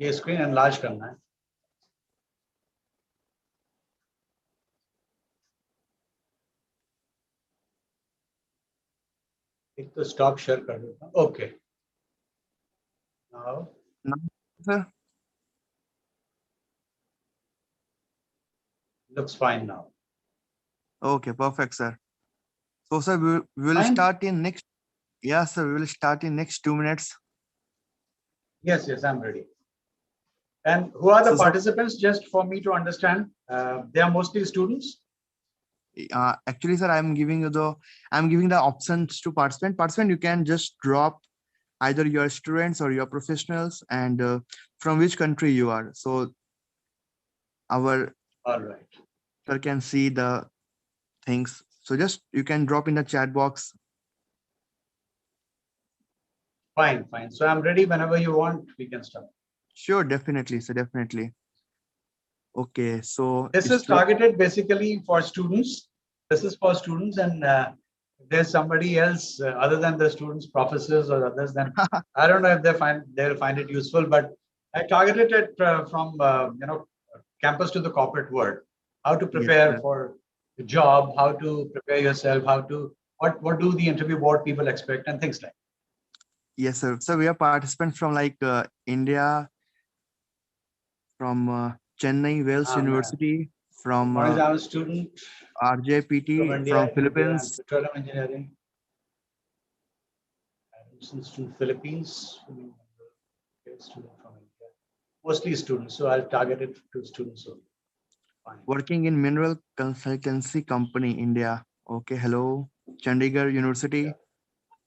ये screen enlarge करना है. एक तो स्टॉप शेयर कर देता हूँ. Okay. Now No, sir. looks fine now. Okay, perfect, sir. So, sir, we will Fine? start in next. Yeah, sir, we will start in next 2 minutes. Yes, I'm ready. And who are the So, sir, participants? Just for me to understand, they are mostly students. actually, sir, I'm giving the options to participant. Participant, you can just drop either your students or your professionals and from which country you are. So our All right. sir can see the things. So just you can drop in the chat box. Fine. So I'm ready whenever you want. We can start. Sure, definitely, sir, definitely. Okay, so This is it's like, targeted basically for students. This is for students, and there's somebody else other than the students, professors or others. Then I don't know if they'll find it useful, but I targeted it from campus to the corporate world. How to yes, prepare sir. for the job, how to prepare yourself, what do the interview board people expect, and things like. Yes, sir. So we are participants from like India, from Chennai Wells Man. University, from Manoj, I'm a student from RJPT, India, from and Philippines. petroleum engineering. Since to Philippines, student from India, mostly students. So I'll target it to students only. Fine. Working in mineral consultancy company, India. Okay, hello. Chandigarh University, Yeah.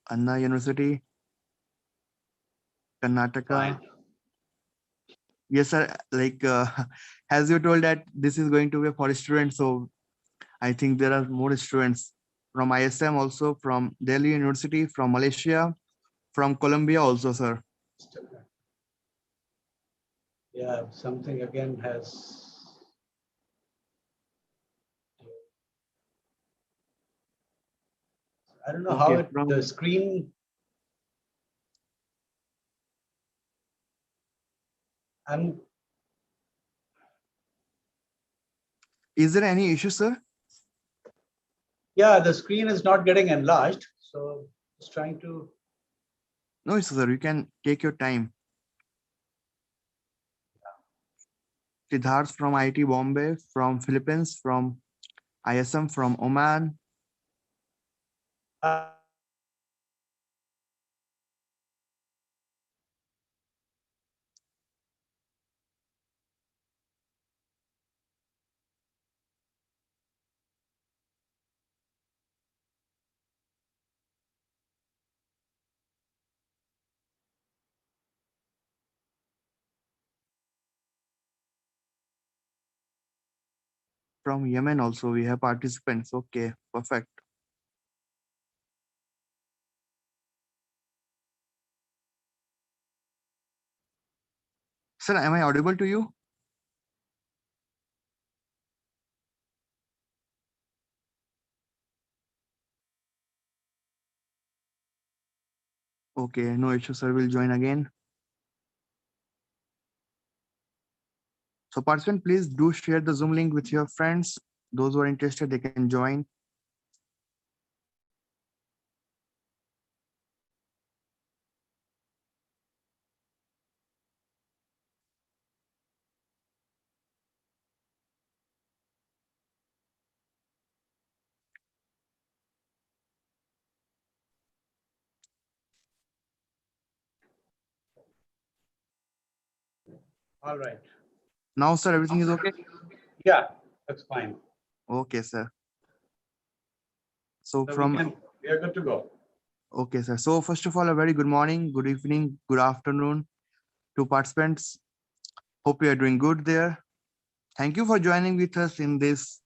Anna University, Karnataka. Fine. Yes, sir. Like as you told that this is going to be for students, so I think there are more students from ISM also, from Delhi University, from Malaysia, from Colombia also, sir. Yeah, something again has. I don't know Okay, how the screen. Is there any issue, sir? Yeah, the screen is not getting enlarged. So just trying to. No, sir. You can take your time. Siddharth from IIT Bombay, from Philippines, from ISM, from Oman. From Yemen also, we have participants. Okay, perfect. Sir, am I audible to you? Okay, no issue, sir. We'll join again. So participant, please do share the Zoom link with your friends. Those who are interested, they can join. All right. Now, sir, everything is okay? Yeah, that's fine. Okay, sir. So So from, we are good to go. okay, sir. So first of all, a very good morning, good evening, good afternoon to participants. Hope you are doing good there. Thank you for joining with us in this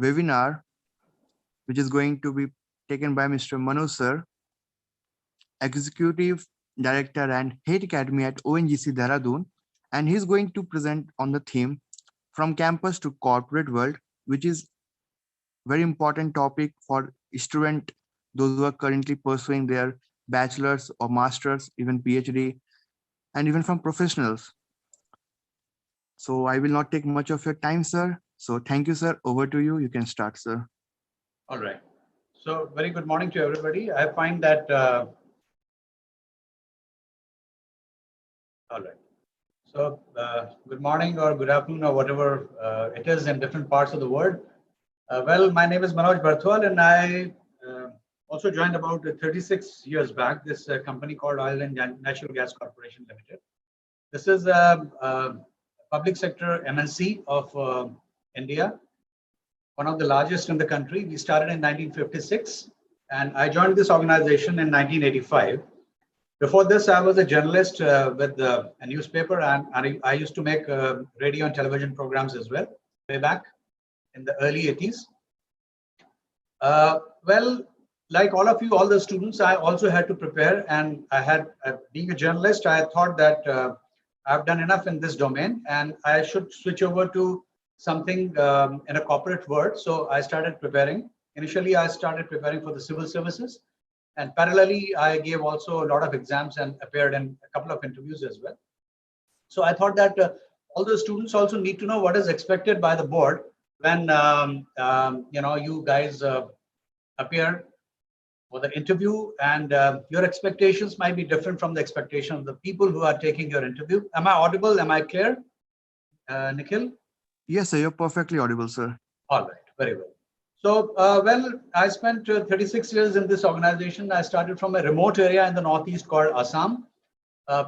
webinar, which is going to be taken by Mr. Manoj, sir, Executive Director and Head Academy at ONGC Dehradun. And he's going to present on the theme from campus to corporate world, which is very important topic for student, those who are currently pursuing their bachelor's or master's, even PhD, and even from professionals. So I will not take much of your time, sir. So thank you, sir. Over to you. You can start, sir. All right. So very good morning to everybody. I find that, all right. So good morning or good afternoon or whatever it is in different parts of the world. Well, my name is Manoj Barthwal, and I also joined about 36 years back this company called Oil and Natural Gas Corporation Limited. This is a public sector MNC of India, one of the largest in the country. We started in 1956, and I joined this organization in 1985. Before this, I was a journalist with a newspaper, and I used to make radio and television programs as well, way back in the early 80s. Well, like all of you, all the students, I also had to prepare, and I had, being a journalist, I thought that I've done enough in this domain, and I should switch over to something in a corporate world. So I started preparing. Initially, I started preparing for the civil services, and parallelly, I gave also a lot of exams and appeared in a couple of interviews as well. So I thought that all the students also need to know what is expected by the board when you guys appear for the interview, and your expectations might be different from the expectation of the people who are taking your interview. Am I audible? Am I clear, Nikhil? Yes, sir. You're perfectly audible, sir. All right, very well. So, well, I spent 36 years in this organization. I started from a remote area in the northeast called Assam,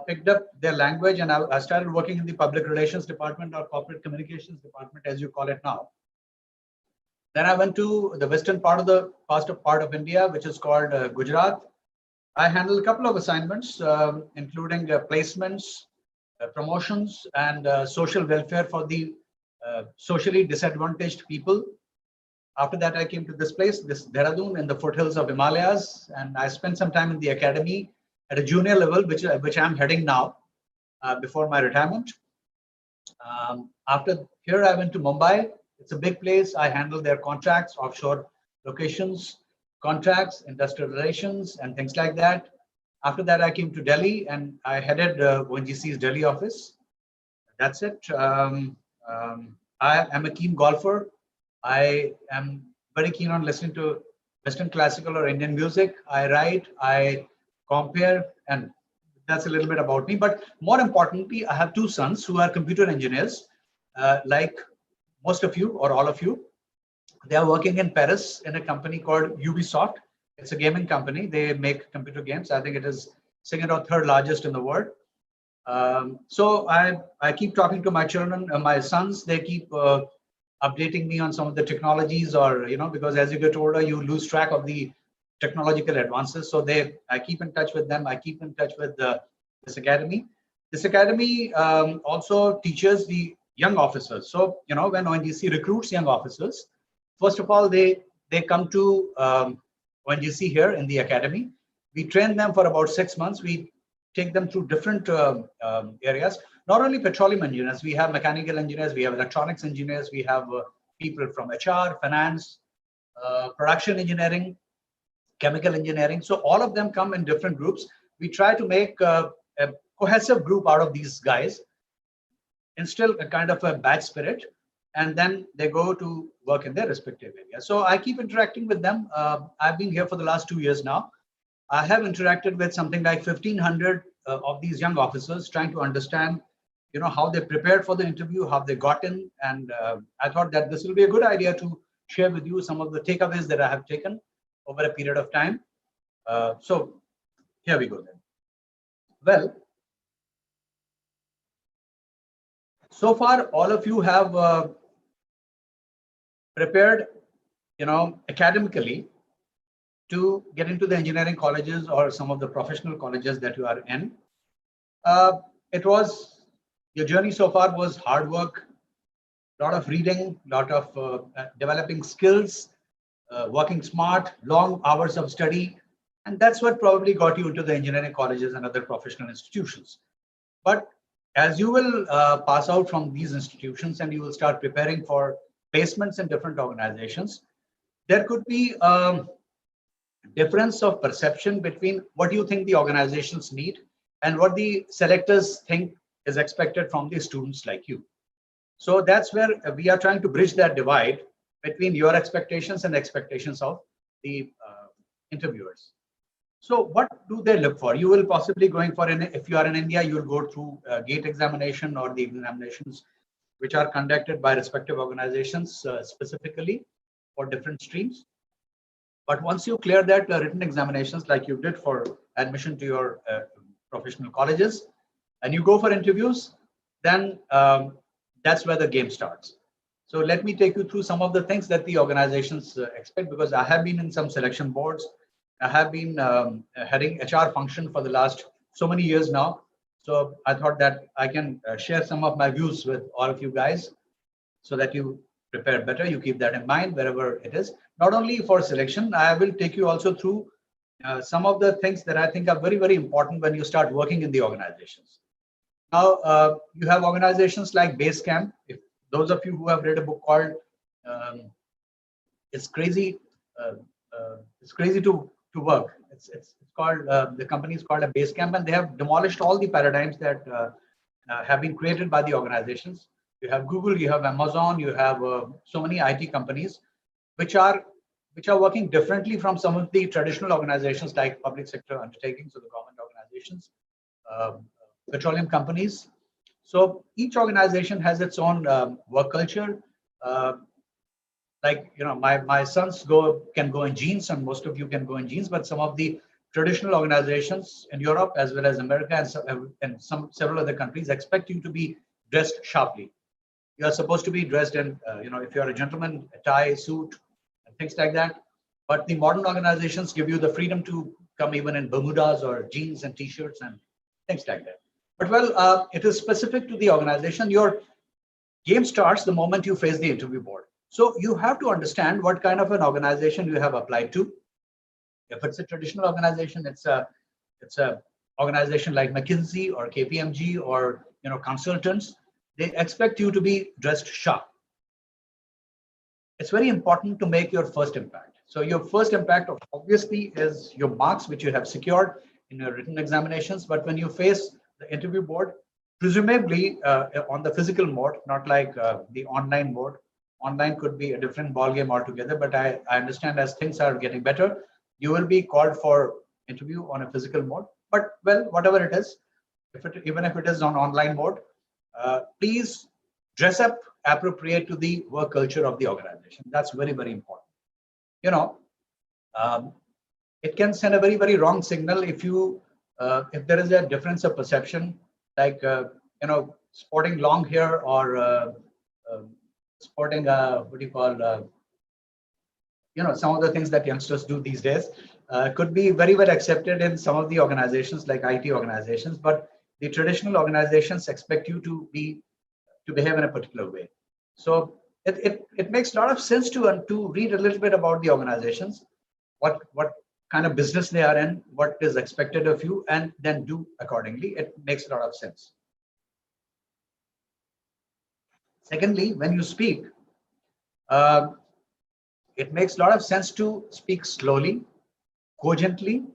picked up their language, and I started working in the public relations department or corporate communications department, as you call it now. Then I went to the western part of India, which is called Gujarat. I handled a couple of assignments, including placements, promotions, and social welfare for the socially disadvantaged people. After that, I came to this place, this Dehradun, in the foothills of Himalayas, and I spent some time in the academy at a junior level, which I'm heading now before my retirement. After here, I went to Mumbai. It's a big place. I handle their contracts, offshore locations, contracts, industrial relations, and things like that. After that, I came to Delhi, and I headed ONGC's Delhi office. That's it. I am a keen golfer. I am very keen on listening to Western classical or Indian music. I write, I compare, and that's a little bit about me. But more importantly, I have two sons who are computer engineers, like most of you or all of you. They are working in Paris in a company called Ubisoft. It's a gaming company. They make computer games. I think it is second or third largest in the world. So I keep talking to my children, my sons. They keep updating me on some of the technologies, or because as you get older, you lose track of the technological advances. So I keep in touch with them. I keep in touch with this academy. This academy also teaches the young officers. So when ONGC recruits young officers, first of all, they come to ONGC here in the academy. We train them for about 6 months. We take them through different areas. Not only petroleum engineers, we have mechanical engineers, we have electronics engineers, we have people from HR, finance, production engineering, chemical engineering. So all of them come in different groups. We try to make a cohesive group out of these guys, instill a kind of a badge spirit, and then they go to work in their respective areas. So I keep interacting with them. I've been here for the last 2 years now. I have interacted with something like 1,500 of these young officers, trying to understand, how they prepared for the interview, how they got in, and I thought that this will be a good idea to share with you some of the takeaways that I have taken over a period of time. So here we go then. Well, so far all of you have prepared, academically to get into the engineering colleges or some of the professional colleges that you are in. Your journey so far was hard work, a lot of reading, a lot of developing skills, working smart, long hours of study. And that's what probably got you into the engineering colleges and other professional institutions. But as you will pass out from these institutions and you will start preparing for placements in different organizations, there could be difference of perception between what you think the organizations need and what the selectors think is expected from the students like you. So that's where we are trying to bridge that divide between your expectations and expectations of the interviewers. So what do they look for? You will possibly going for, if you are in India, you will go through GATE examination or the examinations which are conducted by respective organizations specifically for different streams. But once you clear that written examinations like you did for admission to your professional colleges and you go for interviews, then that's where the game starts. So let me take you through some of the things that the organizations expect, because I have been in some selection boards. I have been heading HR function for the last so many years now. So I thought that I can share some of my views with all of you guys so that you prepare better. You keep that in mind wherever it is. Not only for selection, I will take you also through some of the things that I think are very, very important when you start working in the organizations. Now, you have organizations like Basecamp. If those of you who have read a book called "It's Crazy," uh, it's crazy to work. It's called the company is called a Basecamp, and they have demolished all the paradigms that have been created by the organizations. You have Google, you have Amazon, you have so many IT companies, which are working differently from some of the traditional organizations like public sector undertakings or the government organizations, uh, petroleum companies. So each organization has its own work culture. Uh, like my sons can go in jeans, and most of you can go in jeans, but some of the traditional organizations in Europe as well as America and some several other countries expect you to be dressed sharply. You are supposed to be dressed in if you're a gentleman, a tie, suit, and things like that. But the modern organizations give you the freedom to come even in bermudas or jeans and t-shirts and things like that. But well, it is specific to the organization. Your game starts the moment you face the interview board. So you have to understand what kind of an organization you have applied to. If it's a traditional organization, it's a organization like McKinsey or KPMG or consultants. They expect you to be dressed sharp. It's very important to make your first impact. So your first impact obviously is your marks, which you have secured in your written examinations. But when you face the interview board, presumably on the physical mode, not like the online mode. Online could be a different ballgame altogether. But I understand as things are getting better, you will be called for interview on a physical mode. But well, whatever it is, even if it is on online mode, please dress up appropriate to the work culture of the organization. That's very, very important. You know, um, it can send a very, very wrong signal if there is a difference of perception, like sporting long hair or uh, sporting what do you call some of the things that youngsters do these days could be very well accepted in some of the organizations like IT organizations, but the traditional organizations expect you to behave in a particular way. So it makes a lot of sense to read a little bit about the organizations, what kind of business they are in, what is expected of you, and then do accordingly. It makes a lot of sense. Secondly, when you speak, uh, it makes a lot of sense to speak slowly, cogently,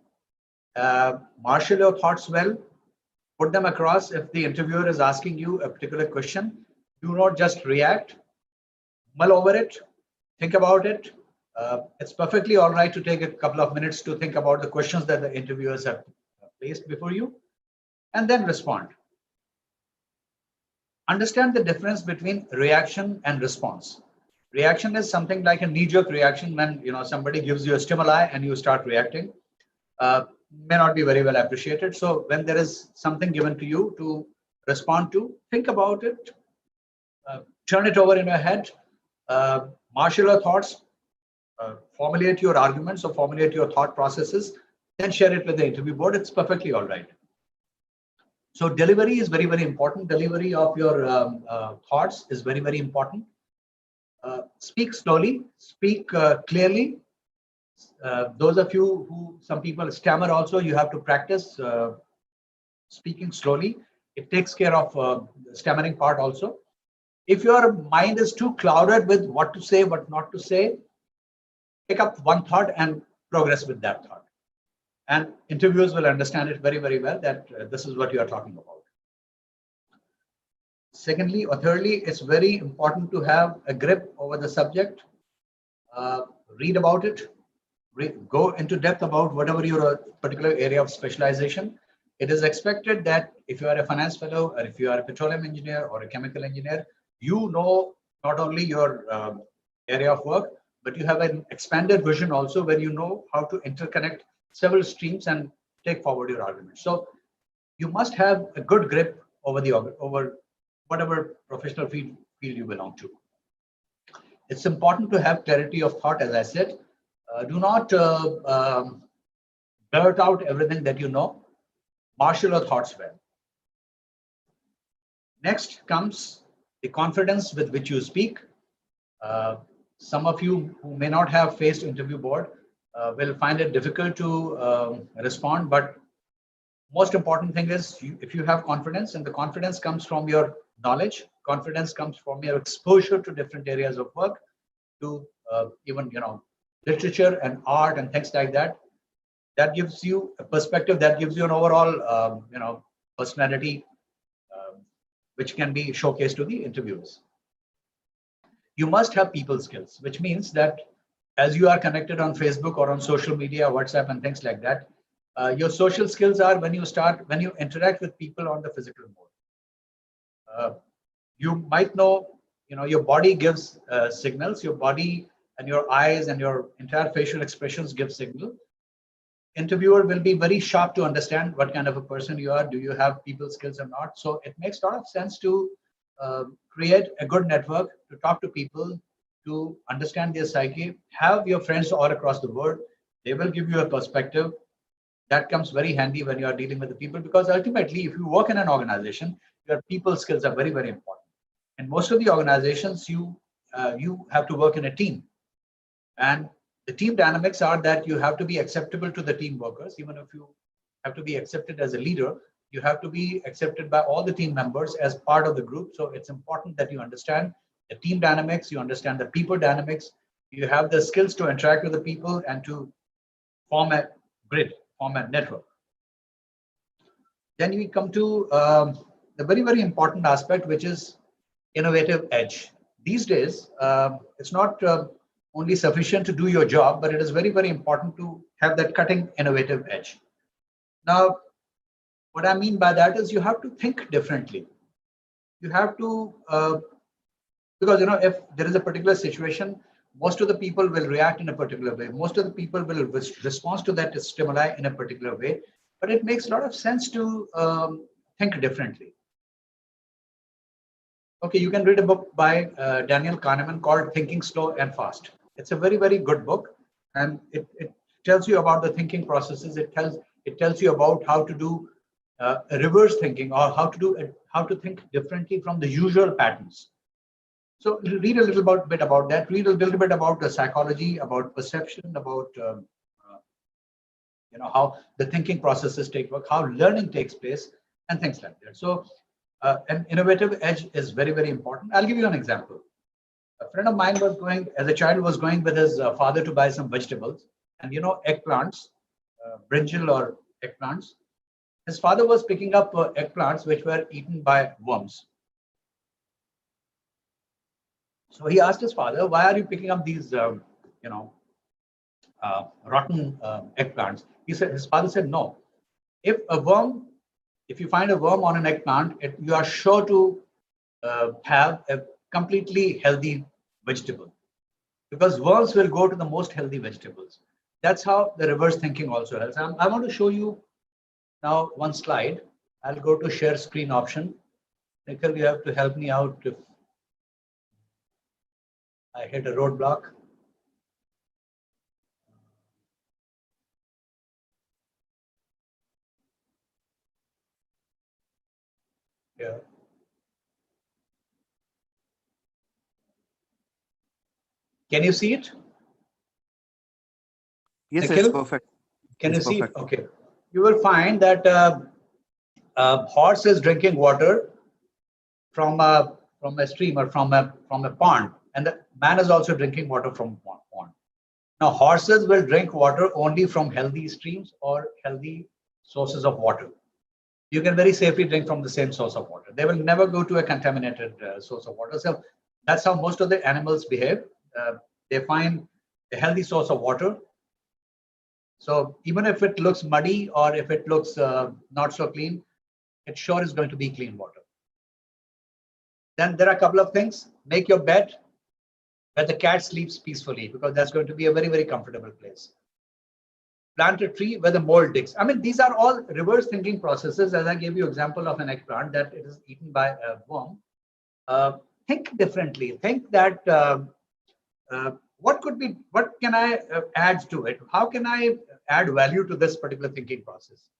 marshal your thoughts well, put them across. If the interviewer is asking you a particular question, do not just react, mull over it, think about it. It's perfectly all right to take a couple of minutes to think about the questions that the interviewers have placed before you and then respond. Understand the difference between reaction and response. Reaction is something like a knee-jerk reaction when somebody gives you a stimuli and you start reacting. May not be very well appreciated. So when there is something given to you to respond to, think about it, turn it over in your head, marshal your thoughts, formulate your arguments or formulate your thought processes, then share it with the interview board. It's perfectly all right. So delivery is very, very important. Delivery of your thoughts is very, very important. Speak slowly, speak clearly. Those of you some people stammer also, you have to practice speaking slowly. It takes care of the stammering part also. If your mind is too clouded with what to say, what not to say, pick up one thought and progress with that thought. And interviewers will understand it very, very well that this is what you are talking about. Secondly or thirdly, it's very important to have a grip over the subject, uh, read about it, go into depth about whatever your particular area of specialization. It is expected that if you are a finance fellow or if you are a petroleum engineer or a chemical engineer, you know not only your area of work, but you have an expanded vision also where you know how to interconnect several streams and take forward your argument. So you must have a good grip over the over whatever professional field you belong to. It's important to have clarity of thought, as I said. Do not blurt out everything that you know. Marshal your thoughts well. Next comes the confidence with which you speak. Uh, some of you who may not have faced interview board will find it difficult to respond, but most important thing is if you have confidence, and the confidence comes from your knowledge, confidence comes from your exposure to different areas of work, to even literature and art and things like that. That gives you a perspective, that gives you an overall personality, um, which can be showcased to the interviewers. You must have people skills, which means that as you are connected on Facebook or on social media, WhatsApp and things like that, your social skills are when you interact with people on the physical mode. You might know, your body gives signals, your body and your eyes and your entire facial expressions give signal. Interviewer will be very sharp to understand what kind of a person you are. Do you have people skills or not? So it makes a lot of sense to create a good network, to talk to people, to understand their psyche. Have your friends all across the world. They will give you a perspective. That comes very handy when you are dealing with the people, because ultimately, if you work in an organization, your people skills are very, very important. And most of the organizations, you have to work in a team, and the team dynamics are that you have to be acceptable to the team workers. Even if you have to be accepted as a leader, you have to be accepted by all the team members as part of the group. So it's important that you understand the team dynamics, you understand the people dynamics, you have the skills to interact with the people and to form a grid, form a network. Then we come to the very, very important aspect, which is innovative edge. These days, it's not only sufficient to do your job, but it is very, very important to have that cutting innovative edge. Now, what I mean by that is you have to think differently. You have to, because if there is a particular situation, most of the people will react in a particular way. Most of the people will respond to that stimuli in a particular way. But it makes a lot of sense to think differently. Okay, you can read a book by Daniel Kahneman called Thinking Slow and Fast. It's a very, very good book, and it tells you about the thinking processes. It tells you about how to do reverse thinking, or how to think differently from the usual patterns. So read a little bit about that. Read a little bit about the psychology, about perception, about how the thinking processes take work, how learning takes place, and things like that. So an innovative edge is very, very important. I'll give you an example. A friend of mine was going, as a child, was going with his father to buy some vegetables, and eggplants, brinjal or eggplants. His father was picking up eggplants which were eaten by worms. So he asked his father, "Why are you picking up these, rotten eggplants?" His father said, "No. If you find a worm on an eggplant, you are sure to have a completely healthy vegetable, because worms will go to the most healthy vegetables." That's how the reverse thinking also helps. I want to show you now one slide. I'll go to share screen option. Nikhil, you have to help me out if I hit a roadblock. Yeah. Can you see it? Yes, it's Nikhil, perfect. can you It's see it? perfect. Okay. You will find that horse is drinking water from a stream or from a pond, and the man is also drinking water from pond. Now, horses will drink water only from healthy streams or healthy sources of water. you can very safely drink from the same source of water. They will never go to a contaminated source of water. So that's how most of the animals behave. They find a healthy source of water. So even if it looks muddy or if it looks not so clean, it sure is going to be clean water. Then there are a couple of things. Make your bed where the cat sleeps peacefully, because that's going to be a very, very comfortable place. Plant a tree where the mole digs. I mean, these are all reverse thinking processes. As I gave you example of an eggplant that it is eaten by a worm. Think differently. Think that what can I add to it? How can I add value to this particular thinking process?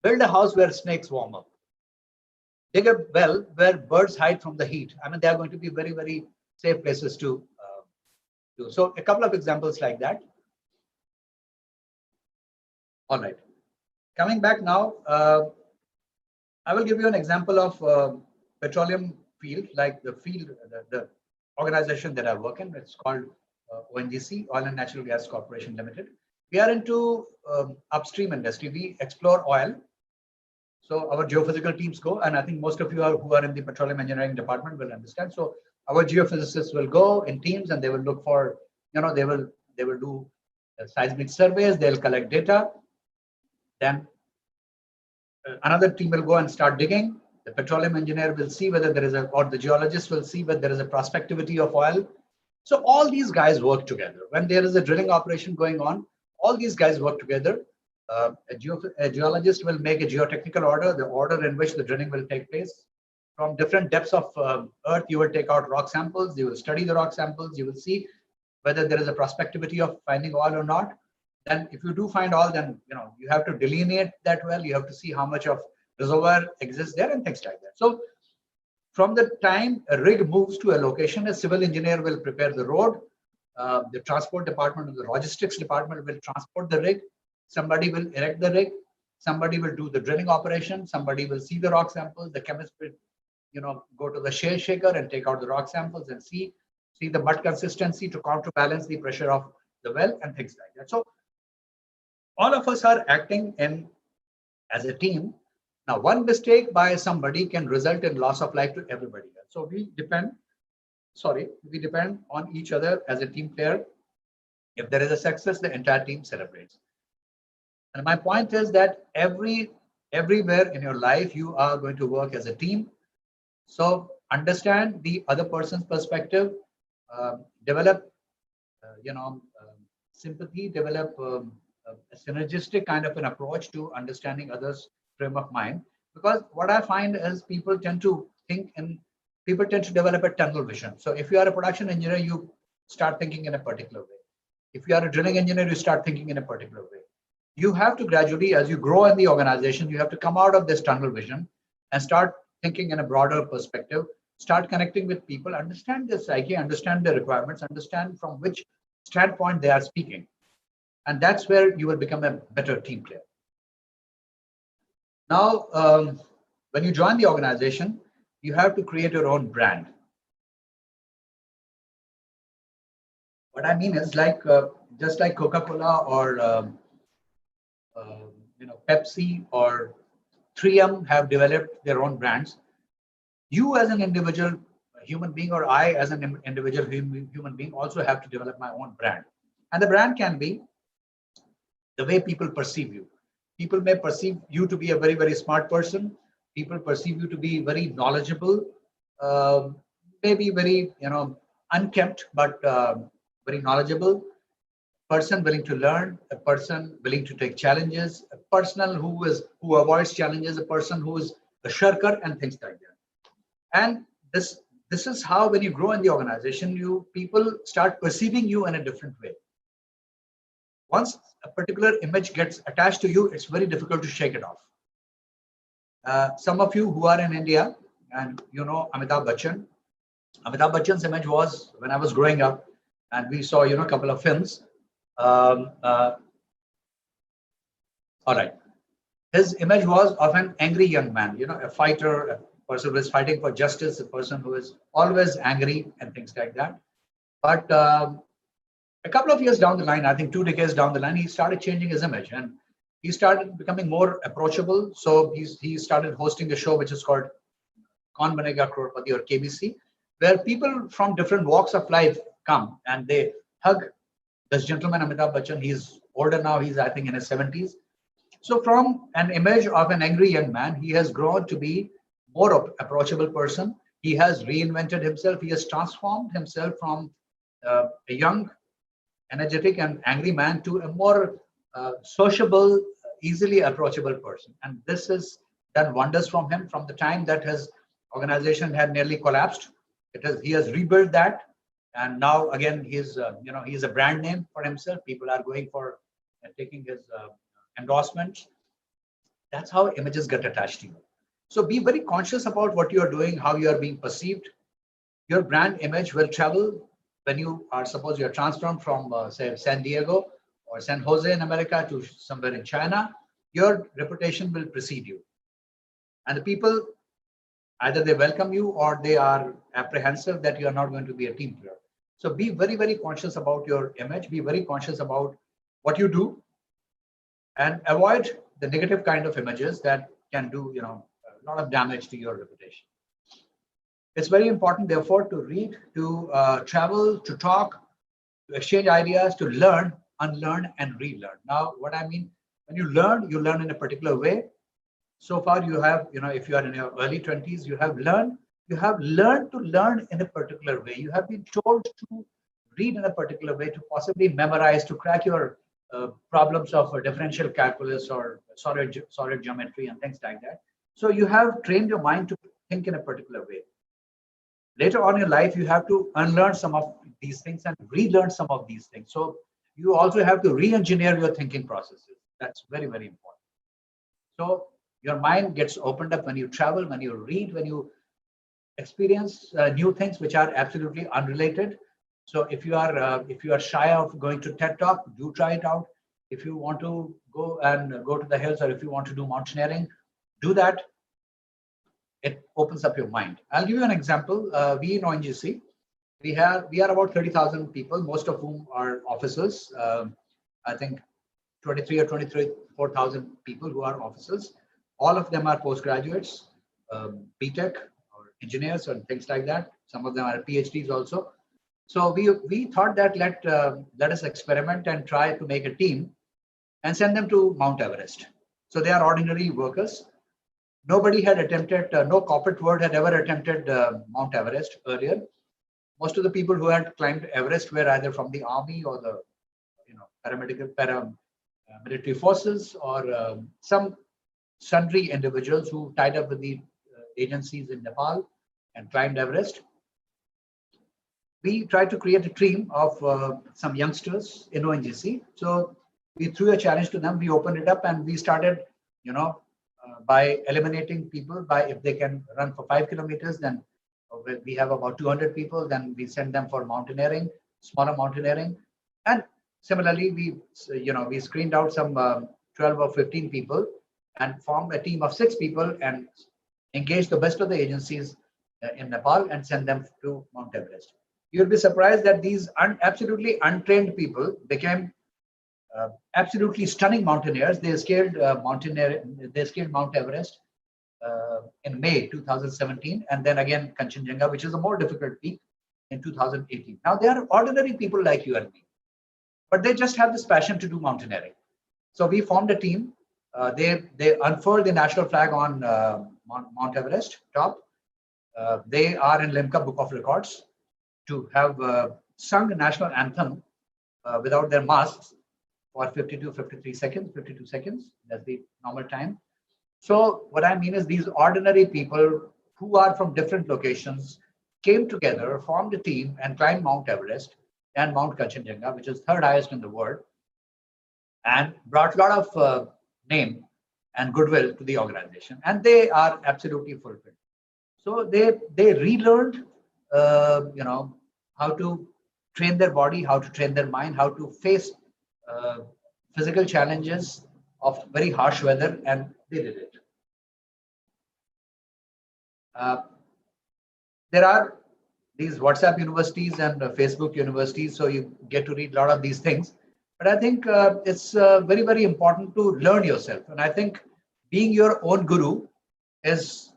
Build a house where snakes warm up. Dig a well where birds hide from the heat. I mean, they are going to be very, very safe places to do. So a couple of examples like that. All right. Coming back now, I will give you an example of petroleum field, like the field, the organization that I work in. It's called ONGC, Oil and Natural Gas Corporation Limited. We are into upstream industry. We explore oil. So our geophysical teams go, and I think most of you who are in the petroleum engineering department will understand. So our geophysicists will go in teams, and they will look for, they will do seismic surveys. They'll collect data. Then another team will go and start digging. The petroleum engineer will see whether there is or the geologist will see whether there is a prospectivity of oil. So all these guys work together. When there is a drilling operation going on, all these guys work together. A geologist will make a geotechnical order, the order in which the drilling will take place. From different depths of earth, you will take out rock samples. You will study the rock samples. You will see whether there is a prospectivity of finding oil or not. Then if you do find oil, then you have to delineate that well. You have to see how much of reservoir exists there and things like that. So from the time a rig moves to a location, a civil engineer will prepare the road. The transport department or the logistics department will transport the rig. Somebody will erect the rig. Somebody will do the drilling operation. Somebody will see the rock samples. The chemist will, go to the shale shaker and take out the rock samples and see the mud consistency to counterbalance the pressure of the well and things like that. So all of us are acting as a team. Now, one mistake by somebody can result in loss of life to everybody else. So we depend on each other as a team player. If there is a success, the entire team celebrates. And my point is that everywhere in your life, you are going to work as a team. So understand the other person's perspective, develop, sympathy, develop a synergistic kind of an approach to understanding others' frame of mind. Because what I find is people tend to develop a tunnel vision. So if you are a production engineer, you start thinking in a particular way. If you are a drilling engineer, you start thinking in a particular way. You have to gradually, as you grow in the organization, you have to come out of this tunnel vision and start thinking in a broader perspective, start connecting with people, understand their psyche, understand their requirements, understand from which standpoint they are speaking. And that's where you will become a better team player. Now, when you join the organization, you have to create your own brand. What I mean is just like Coca-Cola or Pepsi or 3M have developed their own brands. You as an individual human being, or I as an individual human being, also have to develop my own brand. And the brand can be the way people perceive you. People may perceive you to be a very, very smart person. People perceive you to be very knowledgeable, maybe very, unkempt, but very knowledgeable. Person willing to learn, a person willing to take challenges, a person who avoids challenges, a person who is a shirker, and things like that. And this is how, when you grow in the organization, people start perceiving you in a different way. Once a particular image gets attached to you, it's very difficult to shake it off. Some of you who are in India, and Amitabh Bachchan. Amitabh Bachchan's image was, when I was growing up, and we saw a couple of films. All right. His image was of an angry young man, a fighter, a person who is fighting for justice, a person who is always angry and things like that. But a couple of years down the line, I think 2 decades down the line, he started changing his image, and he started becoming more approachable. So he started hosting a show which is called Kaun Banega Crorepati or KBC, where people from different walks of life come and they hug this gentleman Amitabh Bachchan. He's older now. He's I think in his 70s. So from an image of an angry young man, he has grown to be more approachable person. He has reinvented himself. He has transformed himself from a young, energetic, and angry man to a more sociable, easily approachable person. And this has done wonders from him from the time that his organization had nearly collapsed. He has rebuilt that, and now again he's a brand name for himself. People are going for taking his endorsements. That's how images get attached to you. So be very conscious about what you are doing, how you are being perceived. Your brand image will travel when you are, suppose you're transferred from, say, San Diego or San Jose in America to somewhere in China, your reputation will precede you. And the people, either they welcome you or they are apprehensive that you are not going to be a team player. So be very, very conscious about your image, be very conscious about what you do, and avoid the negative kind of images that can do a lot of damage to your reputation. It's very important, therefore, to read, to travel, to talk, to exchange ideas, to learn, unlearn, and relearn. Now, what I mean, when you learn in a particular way. So far, you have, if you are in your early 20s, you have learned to learn in a particular way. You have been told to read in a particular way, to possibly memorize, to crack your problems of differential calculus or solid geometry and things like that. So you have trained your mind to think in a particular way. Later on in life, you have to unlearn some of these things and relearn some of these things. So you also have to re-engineer your thinking processes. That's very, very important. So your mind gets opened up when you travel, when you read, when you experience new things which are absolutely unrelated. So if you are shy of going to TED Talk, do try it out. If you want to go to the hills, or if you want to do mountaineering, do that. It opens up your mind. I'll give you an example. We in ONGC, we are about 30,000 people, most of whom are officers. I think 23 or 24,000 people who are officers. All of them are postgraduates, BTech or engineers and things like that. Some of them are PhDs also. So we thought that let us experiment and try to make a team and send them to Mount Everest. So they are ordinary workers. Nobody had attempted, no corporate world had ever attempted Mount Everest earlier. Most of the people who had climbed Everest were either from the army or the paramilitary forces, or some sundry individuals who tied up with the agencies in Nepal and climbed Everest. We tried to create a team of some youngsters in ONGC. So we threw a challenge to them. We opened it up and we started, by eliminating people. By if they can run for 5 kilometers, then we have about 200 people. Then we send them for mountaineering, smaller mountaineering, and similarly we screened out some 12 or 15 people and formed a team of 6 people and engaged the best of the agencies in Nepal and sent them to Mount Everest. You'll be surprised that these absolutely untrained people became absolutely stunning mountaineers. They scaled Mount Everest in May 2017, and then again Kanchenjunga, which is a more difficult peak, in 2018. Now they are ordinary people like you and me, but they just have this passion to do mountaineering. So we formed a team. They unfurled the national flag on Mount Everest top. They are in Limca Book of Records to have sung the national anthem without their masks for 52 seconds. That's the normal time. So what I mean is these ordinary people who are from different locations came together, formed a team, and climbed Mount Everest and Mount Kanchenjunga, which is third highest in the world, and brought a lot of name and goodwill to the organization. And they are absolutely fulfilled. So they relearned, how to train their body, how to train their mind, how to face physical challenges of very harsh weather, and they did it. There are these WhatsApp universities and Facebook universities, so you get to read a lot of these things. But I think it's very, very important to learn yourself. And I think being your own guru is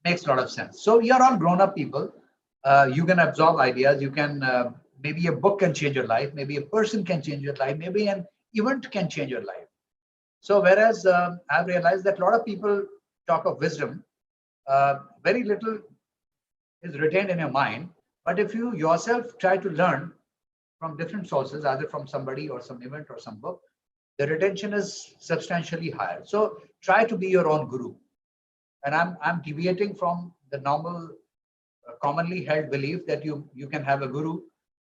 makes a lot of sense. So you're all grown up people. You can absorb ideas. You can maybe a book can change your life. Maybe a person can change your life. Maybe an event can change your life. So whereas I've realized that a lot of people talk of wisdom, very little is retained in your mind. But if you yourself try to learn from different sources, either from somebody or some event or some book, the retention is substantially higher. So try to be your own guru. And I'm deviating from the normal, commonly held belief that you can have a guru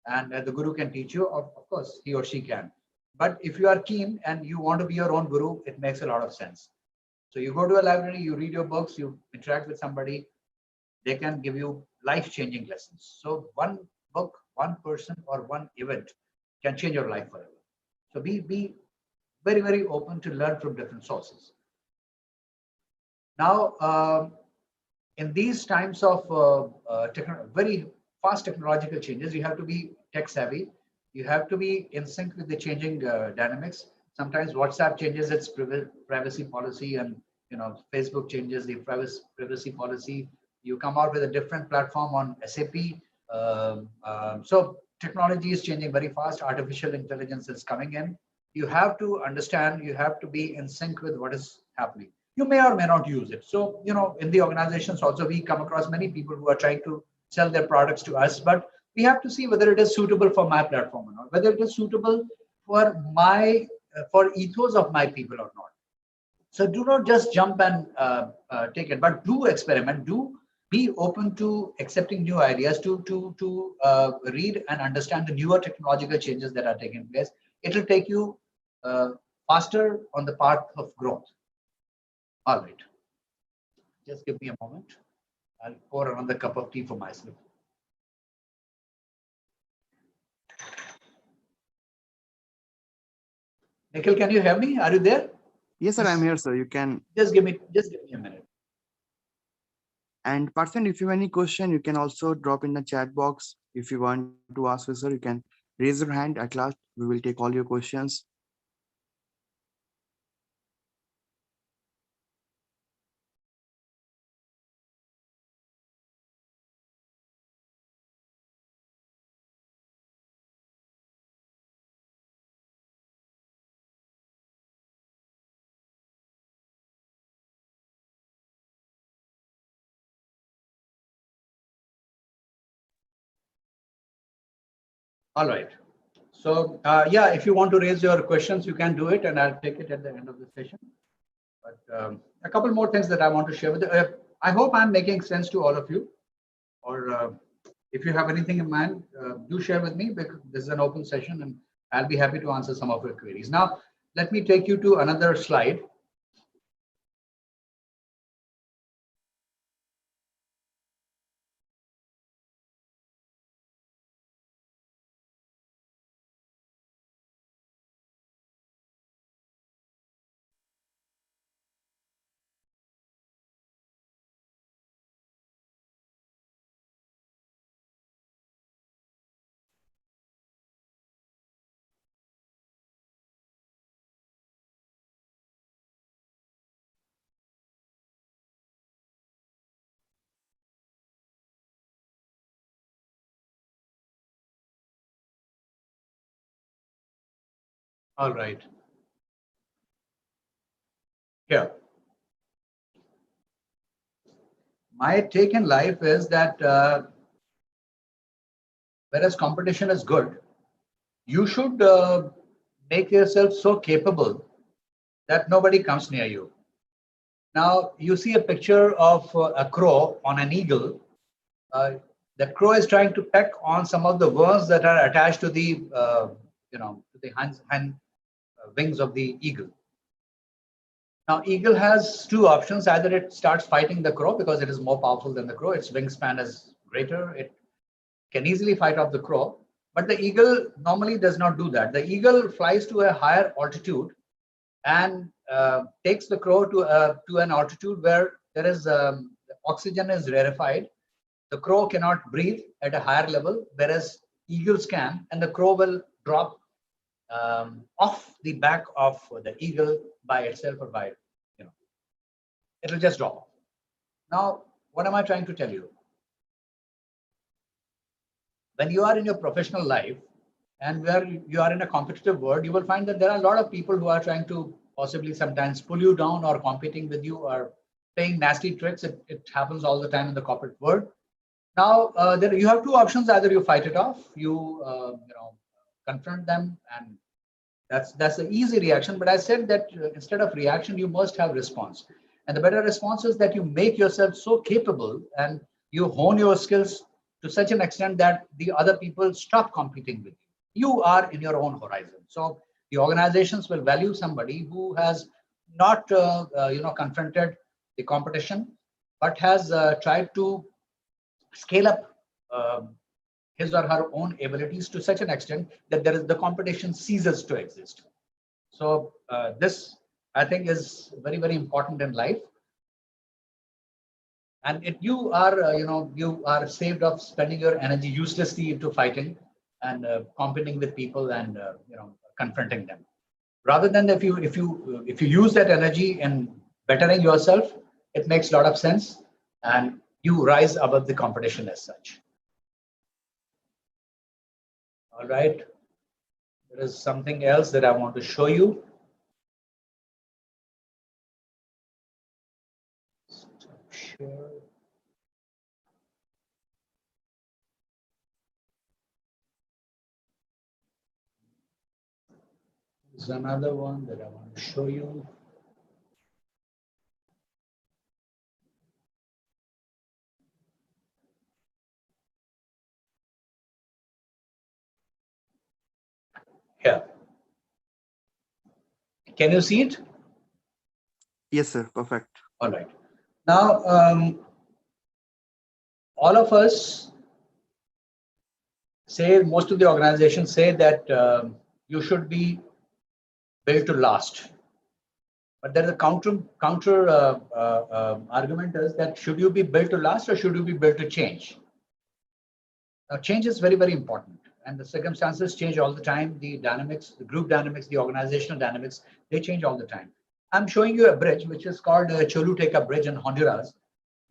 and the guru can teach you. Of course, he or she can. But if you are keen and you want to be your own guru, it makes a lot of sense. So you go to a library, you read your books, you interact with somebody, they can give you life-changing lessons. So one book, one person, or one event can change your life forever. So be very, very open to learn from different sources. Now, in these times of very fast technological changes, you have to be tech savvy. You have to be in sync with the changing dynamics. Sometimes WhatsApp changes its privacy policy, and Facebook changes the privacy policy. You come out with a different platform on SAP. So technology is changing very fast. Artificial intelligence is coming in. You have to understand. You have to be in sync with what is happening. You may or may not use it. So, in the organizations also, we come across many people who are trying to sell their products to us, but we have to see whether it is suitable for my platform or not, whether it is suitable for for ethos of my people or not. So do not just jump and take it, but do experiment, do be open to accepting new ideas, to read and understand the newer technological changes that are taking place. It will take you uh, faster on the path of growth. All right. Just give me a moment. I'll pour another cup of tea for myself. Nikhil, can you hear me? Are you there? Yes, sir, I'm here, sir. You can. Just give me a minute. And person, if you have any question, you can also drop in the chat box. If you want to ask, sir, you can raise your hand. At last, we will take all your questions. All right. So yeah, if you want to raise your questions, you can do it, and I'll take it at the end of the session. But a couple more things that I want to share with you. I hope I'm making sense to all of you. Or if you have anything in mind, do share with me, because this is an open session, and I'll be happy to answer some of your queries. Now, let me take you to another slide. All right. Here. My take in life is that whereas competition is good, you should make yourself so capable that nobody comes near you. Now, you see a picture of a crow on an eagle. Uh, the crow is trying to peck on some of the worms that are attached to the, to the hind wings of the eagle. Now, eagle has two options. Either it starts fighting the crow because it is more powerful than the crow. Its wingspan is greater. It can easily fight off the crow. But the eagle normally does not do that. The eagle flies to a higher altitude and takes the crow to an altitude where there is oxygen is rarefied. The crow cannot breathe at a higher level, whereas eagles can, and the crow will drop off the back of the eagle by itself, or by, you know, it'll just drop off. Now, what am I trying to tell you? When you are in your professional life and where you are in a competitive world, you will find that there are a lot of people who are trying to possibly sometimes pull you down, or competing with you, or playing nasty tricks. It happens all the time in the corporate world. Now, there you have two options: either you fight it off, confront them, and that's the easy reaction. But I said that instead of reaction, you must have response. And the better response is that you make yourself so capable, and you hone your skills to such an extent that the other people stop competing with you. You are in your own horizon. So the organizations will value somebody who has not, confronted the competition, but has tried to scale up his or her own abilities to such an extent that the competition ceases to exist. So this, I think, is very, very important in life. And you are saved of spending your energy uselessly into fighting and competing with people, and confronting them. Rather than, if you use that energy in bettering yourself, it makes a lot of sense, and you rise above the competition as such. All right. There is something else that I want to show you. Stop share. There's another one that I want to show you. Here. Can you see it? Yes, sir. Perfect. All right. Now, all of us say, most of the organizations say that you should be built to last. But there's a counter argument is that, should you be built to last, or should you be built to change? Now, change is very, very important, and the circumstances change all the time. The dynamics, the group dynamics, the organizational dynamics, they change all the time. I'm showing you a bridge which is called Choluteca Bridge in Honduras.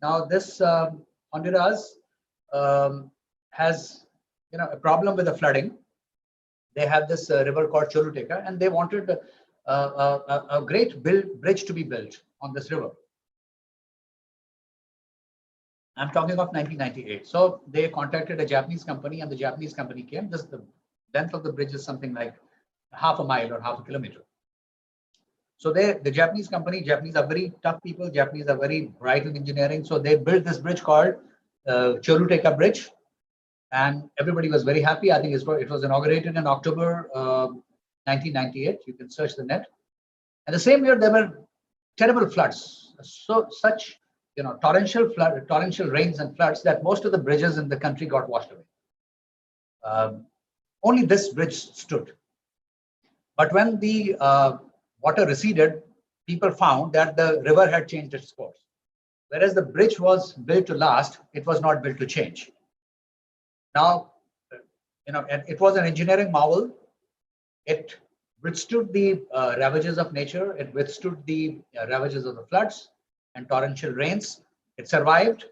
Now, this Honduras has, a problem with the flooding. They have this river called Choluteca, and they wanted a great bridge to be built on this river. I'm talking of 1998. So they contacted a Japanese company, and the Japanese company came. The length of the bridge is something like half a mile or half a kilometer. So the Japanese company, Japanese are very tough people. Japanese are very bright in engineering. So they built this bridge called Choluteca Bridge, and everybody was very happy. I think it was inaugurated in October 1998. You can search the net. And the same year, there were terrible floods. Such torrential rains and floods that most of the bridges in the country got washed away. Only this bridge stood. But when the water receded, people found that the river had changed its course. Whereas the bridge was built to last, it was not built to change. Now, it was an engineering marvel. It withstood the ravages of nature. It withstood the ravages of the floods and torrential rains. It survived,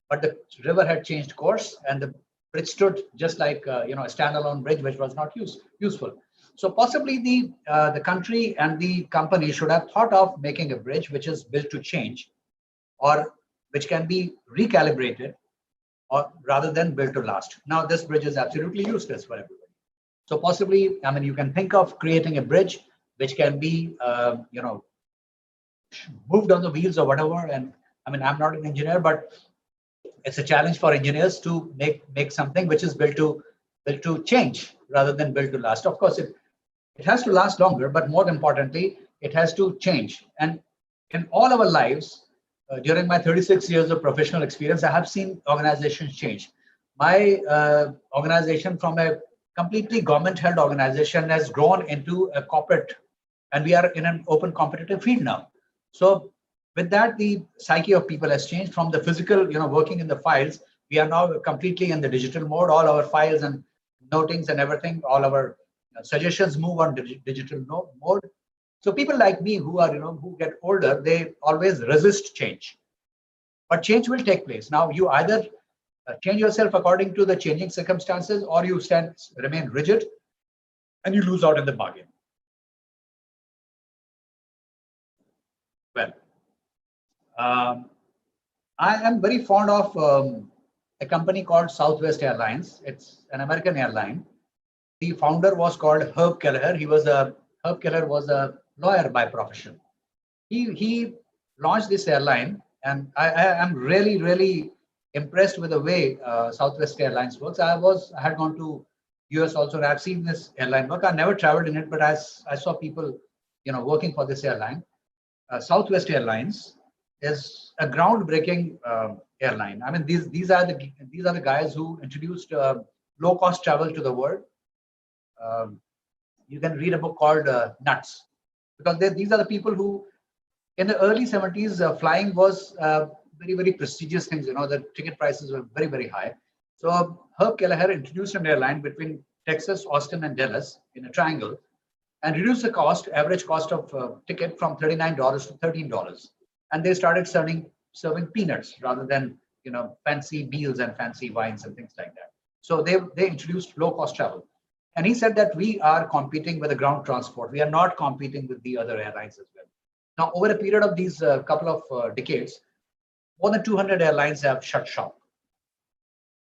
but the river had changed course, and the bridge stood just like a standalone bridge, which was not useful. So possibly the country and the company should have thought of making a bridge which is built to change, or which can be recalibrated, or rather than built to last. Now, this bridge is absolutely useless for everybody. So possibly, you can think of creating a bridge which can be, moved on the wheels or whatever. And I'm not an engineer, but it's a challenge for engineers to make something which is built to change rather than built to last. Of course, it has to last longer, but more importantly, it has to change. And in all our lives, during my 36 years of professional experience, I have seen organizations change. My organization, from a completely government-held organization, has grown into a corporate, and we are in an open competitive field now. So with that, the psyche of people has changed from the physical, working in the files. We are now completely in the digital mode. All our files and notings and everything, all our suggestions move on digital mode. So people like me who are, who get older, they always resist change. But change will take place. Now you either change yourself according to the changing circumstances, or you remain rigid, and you lose out in the bargain. Well, um, I am very fond of a company called Southwest Airlines. It's an American airline. The founder was called Herb Kelleher. Herb Kelleher was a lawyer by profession. He launched this airline, and I am really impressed with the way Southwest Airlines works. I had gone to US also, and I've seen this airline work. I never traveled in it, but I saw people, working for this airline. Southwest Airlines is a groundbreaking airline. I mean, these are the guys who introduced low cost travel to the world. Um, you can read a book called Nuts, because these are the people who, in the early 70s, flying was very prestigious things. The ticket prices were very high. So Herb Kelleher introduced an airline between Texas, Austin, and Dallas in a triangle, and reduced the average cost of ticket from $39 to $13. And they started serving peanuts rather than fancy meals and fancy wines and things like that. So they introduced low cost travel. And he said that we are competing with the ground transport. We are not competing with the other airlines as well. Now, over a period of these couple of decades, more than 200 airlines have shut shop.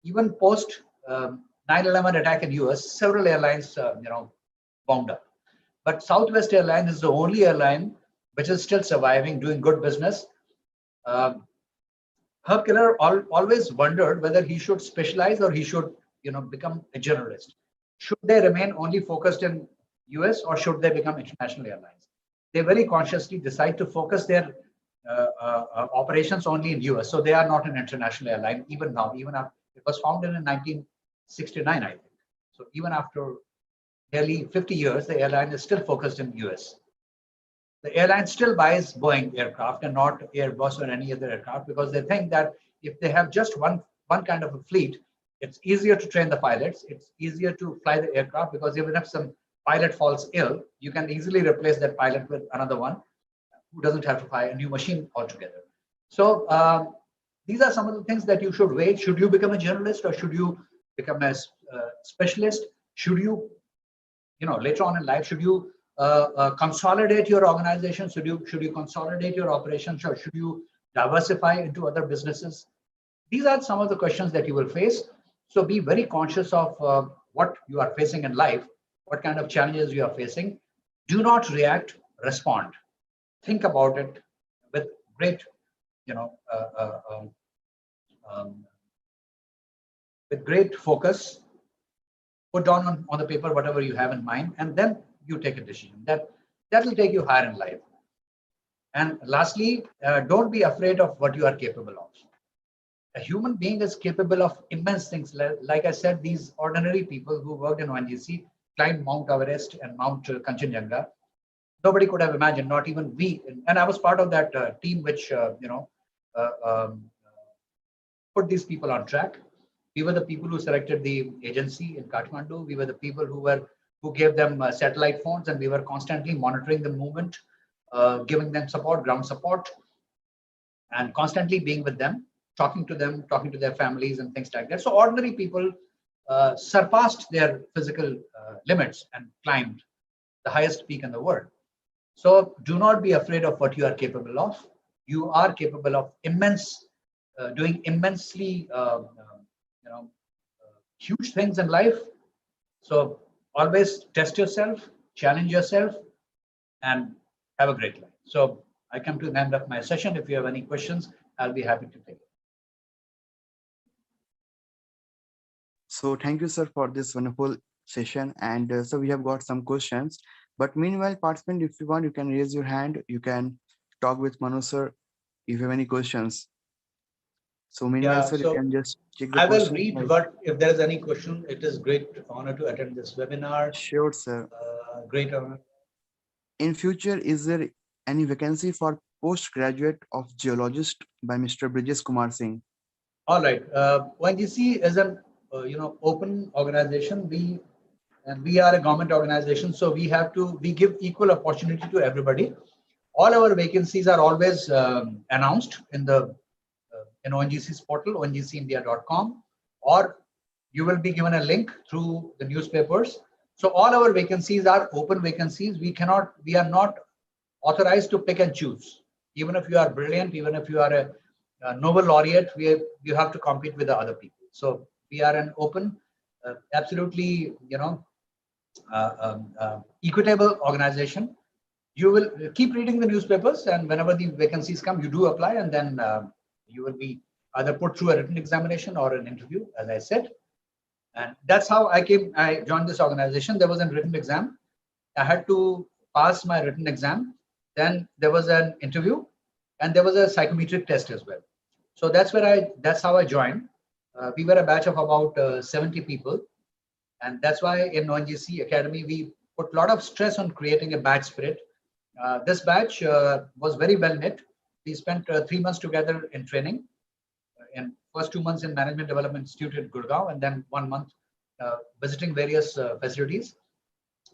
Even post 9/11 attack in US, several airlines, wound up. But Southwest Airlines is the only airline which is still surviving, doing good business. Um, Herb Keller always wondered whether he should specialize or he should, become a generalist. Should they remain only focused in US, or should they become international airlines? They very consciously decide to focus their operations only in US. So they are not an international airline even now. Even after it was founded in 1969, I think. So even after nearly 50 years, the airline is still focused in US. The airline still buys Boeing aircraft and not Airbus or any other aircraft, because they think that if they have just one kind of a fleet, it's easier to train the pilots. It's easier to fly the aircraft, because even if some pilot falls ill, you can easily replace that pilot with another one who doesn't have to fly a new machine altogether. So these are some of the things that you should weigh. Should you become a journalist, or should you become a specialist? Should you, later on in life, should you consolidate your organization? Should you consolidate your operations, or should you diversify into other businesses? These are some of the questions that you will face. So be very conscious of what you are facing in life, what kind of challenges you are facing. Do not react, respond. Think about it with great, you know, um, with great focus. Put down on the paper whatever you have in mind, and then you take a decision that will take you higher in life. And lastly, don't be afraid of what you are capable of. A human being is capable of immense things. Like I said, these ordinary people who worked in ONGC climbed Mount Everest and Mount Kanchenjunga. Nobody could have imagined, not even we. And I was part of that team which put these people on track. We were the people who selected the agency in Kathmandu. We were the people who gave them satellite phones, and we were constantly monitoring the movement, giving them support, ground support, and constantly being with them, talking to them, talking to their families and things like that. So ordinary people surpassed their physical limits and climbed the highest peak in the world. So do not be afraid of what you are capable of. You are capable of doing immensely, huge things in life. So always test yourself, challenge yourself, and have a great life. So I come to the end of my session. If you have any questions, I'll be happy to take it. So thank you, sir, for this wonderful session. And so we have got some questions. But meanwhile, participant, if you want, you can raise your hand. You can talk with Manoj, sir, if you have any questions. So meanwhile, Yeah, sir, you so can just check the I will question. read what, if there is any question. It is great honor to attend this webinar. Sure, sir. Great honor. In future, is there any vacancy for postgraduate of geologist by Mr. Bridges Kumar Singh? All right. ONGC is an open organization. We and we are a government organization, so we give equal opportunity to everybody. All our vacancies are always announced in the in ONGC's portal, ongcindia.com, or you will be given a link through the newspapers. So all our vacancies are open vacancies. We are not authorized to pick and choose. Even if you are brilliant, even if you are a Nobel laureate, you have to compete with the other people. So we are an open, absolutely, equitable organization. You will keep reading the newspapers, and whenever the vacancies come, you do apply, and then you will be either put through a written examination or an interview, as I said. And that's how I joined this organization. There was a written exam. I had to pass my written exam. Then there was an interview, and there was a psychometric test as well. So that's how I joined. We were a batch of about 70 people, and that's why in ONGC Academy we put a lot of stress on creating a batch spirit. This batch was very well knit. We spent 3 months together in training. In first 2 months in Management Development Institute at Gurgaon, and then 1 month visiting various facilities.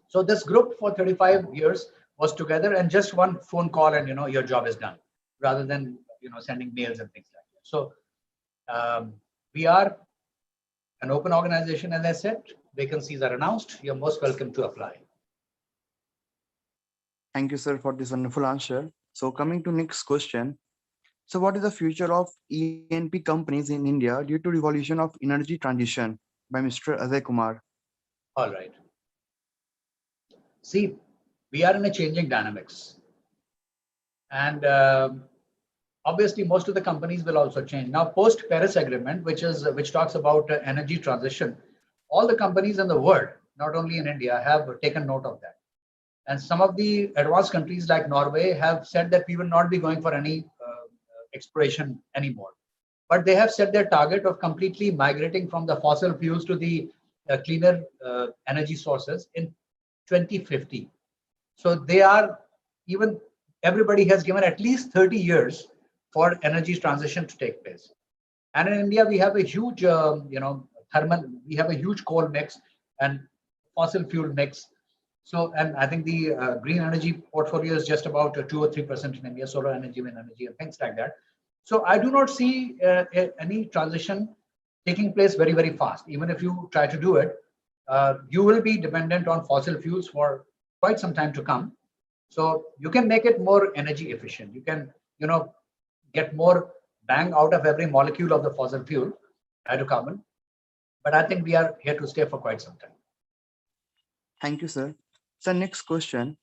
So this group for 35 years was together, and just one phone call, and your job is done, rather than sending mails and things like that. So we are an open organization, as I said. Vacancies are announced. You're most welcome to apply. Thank you, sir, for this wonderful answer. So coming to next question. So what is the future of ENP companies in India due to revolution of energy transition by Mr. Ajay Kumar? All right. See, we are in a changing dynamics, and obviously most of the companies will also change now post Paris Agreement, which talks about energy transition. All the companies in the world, not only in India, have taken note of that. And some of the advanced countries like Norway have said that we will not be going for any exploration anymore. But they have set their target of completely migrating from the fossil fuels to the cleaner energy sources in 2050. So they are even everybody has given at least 30 years for energy transition to take place. And in India, we have a huge, thermal, we have a huge coal mix and fossil fuel mix. So, and I think the green energy portfolio is just about 2 or 3% in India, solar energy, wind energy, and things like that. So I do not see any transition taking place very, very fast. Even if you try to do it, you will be dependent on fossil fuels for quite some time to come. So you can make it more energy efficient. You can, get more bang out of every molecule of the fossil fuel, hydrocarbon. But I think we are here to stay for quite some time. Thank you, sir. So next question.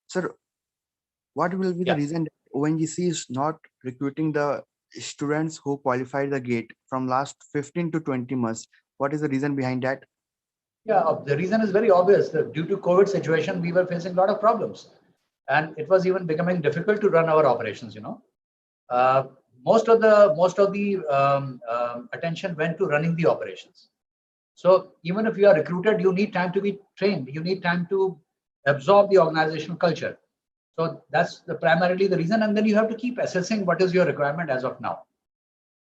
Sir, what will be the reason that ONGC is not recruiting the students who qualified the gate from last 15 to 20 months? What is the reason behind that? Yeah, the reason is very obvious. That due to COVID situation, we were facing a lot of problems, and it was even becoming difficult to run our operations. Most of the attention went to running the operations. So even if you are recruited, you need time to be trained. You need time to absorb the organizational culture. So that's primarily the reason. And then you have to keep assessing what is your requirement as of now.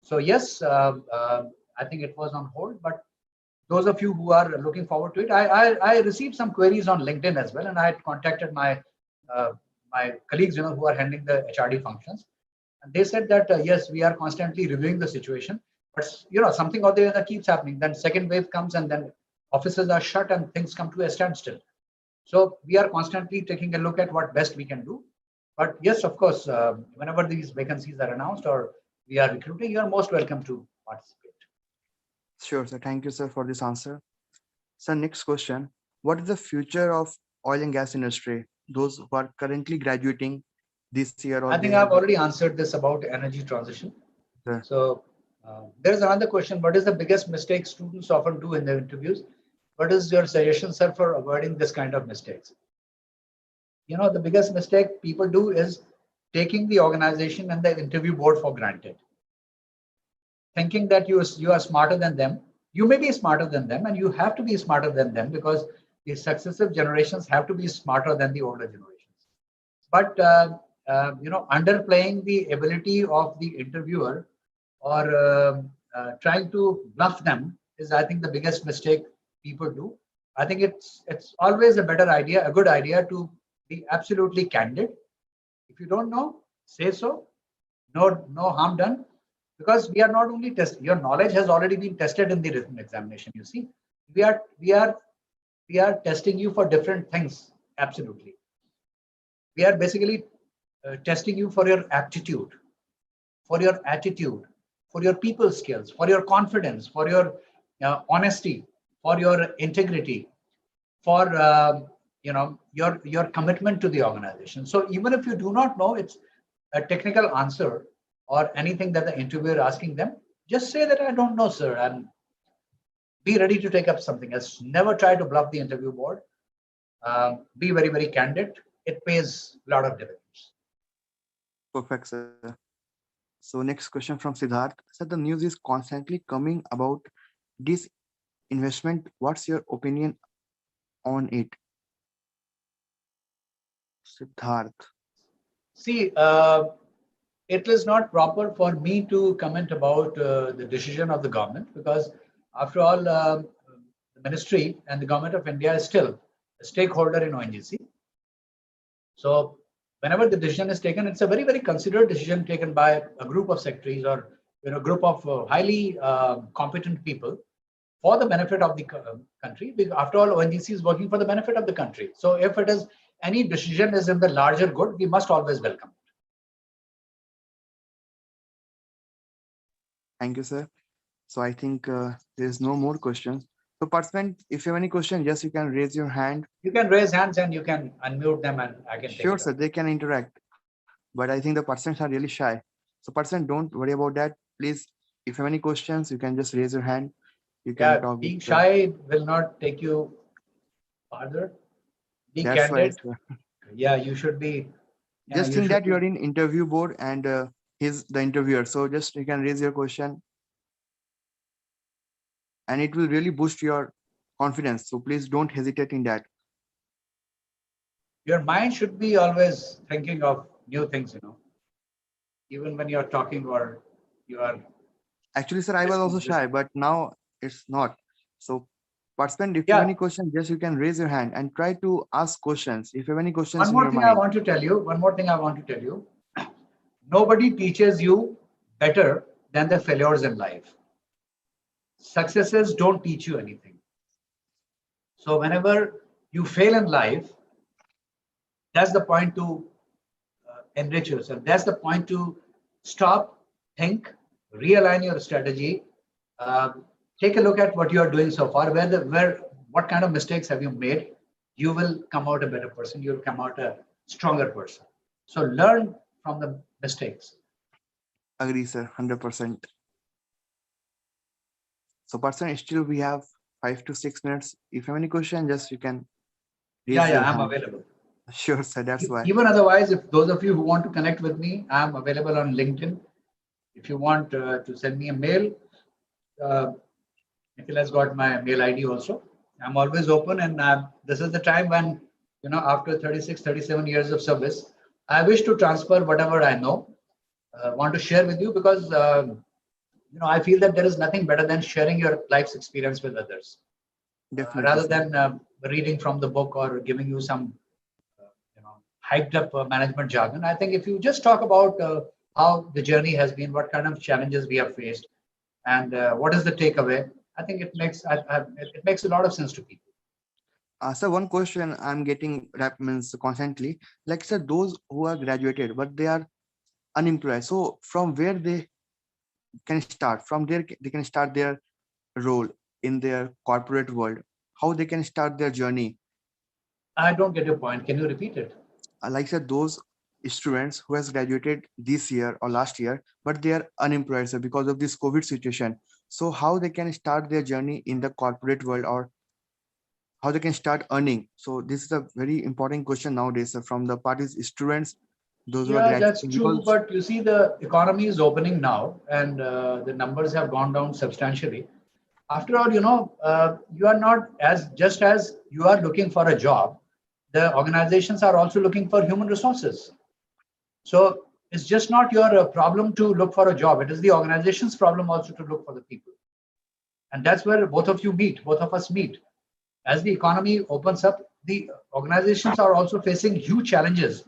So yes, I think it was on hold, but those of you who are looking forward to it, I received some queries on LinkedIn as well, and I had contacted my my colleagues, who are handling the HRD functions, and they said that yes, we are constantly reviewing the situation, but something or the other keeps happening. Then second wave comes, and then offices are shut, and things come to a standstill. So we are constantly taking a look at what best we can do. But yes, of course, whenever these vacancies are announced or we are recruiting, you are most welcome to participate. Sure, sir. Thank you, sir, for this answer. So next question. What is the future of oil and gas industry? Those who are currently graduating this year, or I think I've already answered this about energy transition. Sir. So there's another question. What is the biggest mistake students often do in their interviews? What is your suggestion, sir, for avoiding this kind of mistakes? The biggest mistake people do is taking the organization and the interview board for granted, thinking that you are smarter than them. You may be smarter than them, and you have to be smarter than them, because the successive generations have to be smarter than the older generations. But underplaying the ability of the interviewer, or trying to bluff them, is, I think, the biggest mistake people do. I think it's always a better idea, a good idea to be absolutely candid. If you don't know, say so. No harm done, because we are not only test. Your knowledge has already been tested in the written examination. You see, we are we are we are testing you for different things. Absolutely, we are basically testing you for your aptitude, for your attitude, for your people skills, for your confidence, for your honesty, for your integrity, for your commitment to the organization. So even if you do not know it's a technical answer or anything that the interviewer asking them, just say that I don't know, sir, and be ready to take up something else. Never try to bluff the interview board. Be very, very candid. It pays a lot of dividends. Perfect, sir. So next question from Siddharth. Sir, the news is constantly coming about this investment. What's your opinion on it? Siddharth. See, it is not proper for me to comment about the decision of the government, because, after all, the ministry and the government of India is still a stakeholder in ONGC. So, whenever the decision is taken, it's a very, very considered decision taken by a group of secretaries or group of highly competent people for the benefit of the country. After all, ONGC is working for the benefit of the country. So, if it is any decision is in the larger good, we must always welcome. Thank you, sir. So I think there's no more questions. So participant, if you have any question, just you can raise your hand. You can raise hands and you can unmute them and I can take Sure, it sir, up. they can interact. But I think the persons are really shy. So person, don't worry about that. Please, if you have any questions, you can just raise your hand. You can Yeah, talk with being shy will not take you farther. Be that's why, candid. sir. Yeah, you should be. Just You think should that you be. are in interview board and he's the interviewer. So just you can raise your question and it will really boost your confidence. So please don't hesitate in that. Your mind should be always thinking of new things. Even when you're talking or you are Actually, sir, I was also listening to. shy, but now it's not. So, participant, if you have Yeah. any question, just you can raise your hand and try to ask questions. If you have any questions One in more your thing I mind, want to tell you. One more thing I want to tell you. Nobody teaches you better than the failures in life. Successes don't teach you anything. So whenever you fail in life, that's the point to enrich yourself. That's the point to stop, think, realign your strategy. Uh, Take a look at what you are doing so far. What kind of mistakes have you made? You will come out a better person. You'll come out a stronger person. So learn from the mistakes. agree, sir, 100%. So, person, still we have 5 to 6 minutes. If you have any question, just you can Yeah, raise your yeah, I'm hand. available. Sure, sir, that's why. Even otherwise, if those of you who want to connect with me, I'm available on LinkedIn. If you want to send me a mail, uh, Nikhil has got my mail ID also. I'm always open, and this is the time when, after 36, 37 years of service, I wish to transfer whatever I know, want to share with you, because, I feel that there is nothing better than sharing your life's experience with others, Definitely, rather sir. than reading from the book or giving you some, hyped up management jargon. I think if you just talk about how the journey has been, what kind of challenges we have faced, and what is the takeaway, I think it makes a lot of sense to people. So one question I'm getting rap means constantly, like sir, those who are graduated but they are unemployed. So from where they can start? From there they can start their role in their corporate world, how they can start their journey. I don't get your point. Can you repeat it? Like I said, those students who has graduated this year or last year but they are unemployed, sir, because of this COVID situation. So how they can start their journey in the corporate world, or how they can start earning? So this is a very important question nowadays, sir, from the parties students, those who are Yeah, that's graduating, true. because But you see, the economy is opening now, and the numbers have gone down substantially. After all, you are not as just as you are looking for a job, the organizations are also looking for human resources. So it's just not your problem to look for a job. It is the organization's problem also to look for the people. And that's where both of you meet, both of us meet. as the economy opens up, the organizations are also facing huge challenges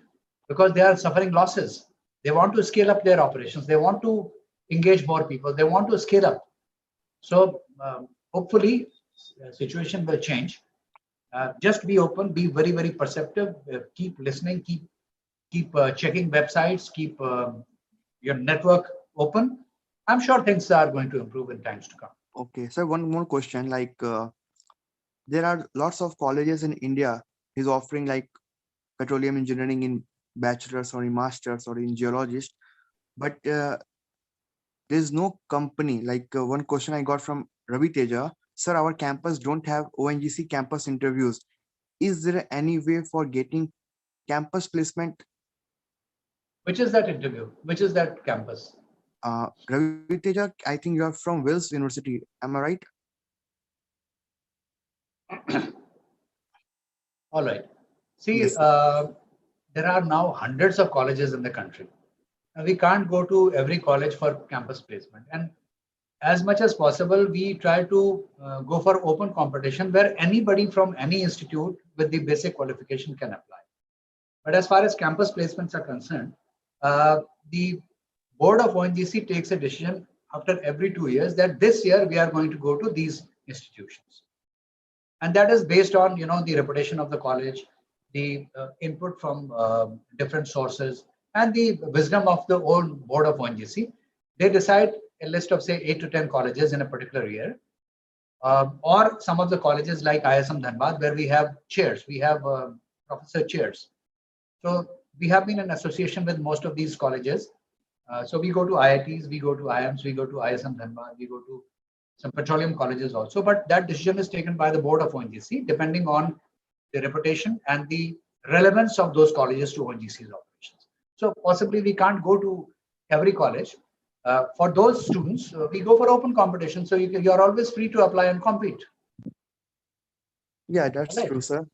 because they are suffering losses. They want to scale up their operations. They want to engage more people. They want to scale up. So hopefully, the situation will change. Just be open, be very, very perceptive. Keep listening. Keep checking websites. Keep your network open. I'm sure things are going to improve in times to come. Okay, so one more question. There are lots of colleges in India is offering like petroleum engineering in bachelor's or in master's or in geologist, but there's no company. One question I got from Ravi Teja, sir, our campus don't have ONGC campus interviews. Is there any way for getting campus placement? Which is that interview? Which is that campus? Ravi Teja, I think you are from Wales University. Am I right? All right. See, Yes, sir. there are now hundreds of colleges in the country. And we can't go to every college for campus placement. And as much as possible, we try to go for open competition where anybody from any institute with the basic qualification can apply. But as far as campus placements are concerned, uh, the board of ONGC takes a decision after every 2 years that this year we are going to go to these institutions, and that is based on the reputation of the college, the input from different sources, and the wisdom of the old board of ONGC. They decide a list of say 8 to 10 colleges in a particular year, or some of the colleges like ISM Dhanbad where we have chairs, we have professor chairs. So we have been in association with most of these colleges. So we go to IITs, we go to IIMs, we go to ISM Dhanbad, we go to some petroleum colleges also. But that decision is taken by the board of ONGC depending on the reputation and the relevance of those colleges to ONGC's operations. So possibly we can't go to every college. For those students, we go for open competition. So you are always free to apply and compete. Yeah, All that's right. true, sir.